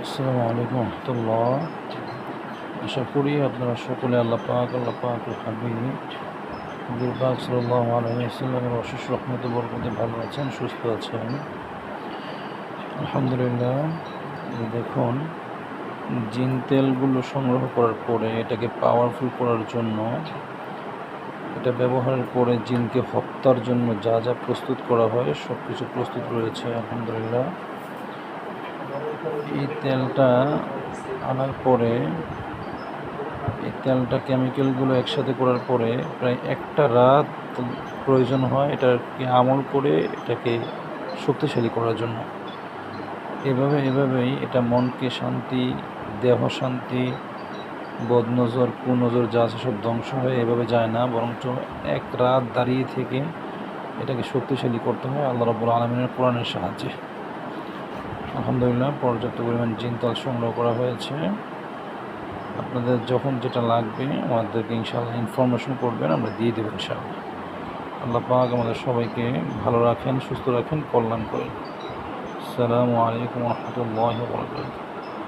আসসালামু আলাইকুম রহমতুল্লাহ। আশা করি আপনারা সকলে আল্লাহ পাকের হাবিব হুজুর পাক সাল্লাল্লাহু আলাইহি ওয়াসাল্লামের অশেষ রহমতে বরকতে ভালো আছেন, সুস্থ আছেন। আলহামদুলিল্লাহ। দেখুন, জিন তেলগুলো সংগ্রহ করার পরে এটাকে পাওয়ারফুল করার জন্য, এটা ব্যবহারের পরে জিনকে হত্যার জন্য যা যা প্রস্তুত করা হয় সব কিছু প্রস্তুত রয়েছে। আলহামদুলিল্লাহ। এই তেলটা আনার পরে, এই তেলটা কেমিক্যালগুলো একসাথে করার পরে প্রায় একটা রাত প্রয়োজন হয় এটাকে আমল করে এটাকে শক্তিশালী করার জন্য। এভাবেই এটা মনকে শান্তি, দেহ শান্তি, বদনজর কুনজর যা আছে সব ধ্বংস হয়ে এভাবে যায় না, বরঞ্চ এক রাত দাঁড়িয়ে থেকে এটাকে শক্তিশালী করতে হয় আল্লাহ রাব্বুল আলামিনের কোরআনের সাহায্যে। আলহামদুলিল্লাহ, পর্যাপ্ত পরিমাণ জিন তেল সংগ্রহ করা হয়েছে। আপনাদের যখন যেটা লাগবে আমাদেরকে ইনশাআল্লাহ ইনফরমেশন করবেন, আমরা দিয়ে দেবো ইনশাআল্লাহ। আল্লাহ পাক আমাদের সবাইকে ভালো রাখেন, সুস্থ রাখেন, কল্যাণ করেন। আসসালামু আলাইকুম ওয়া রাহমাতুল্লাহি ওয়া বারাকাতুহু।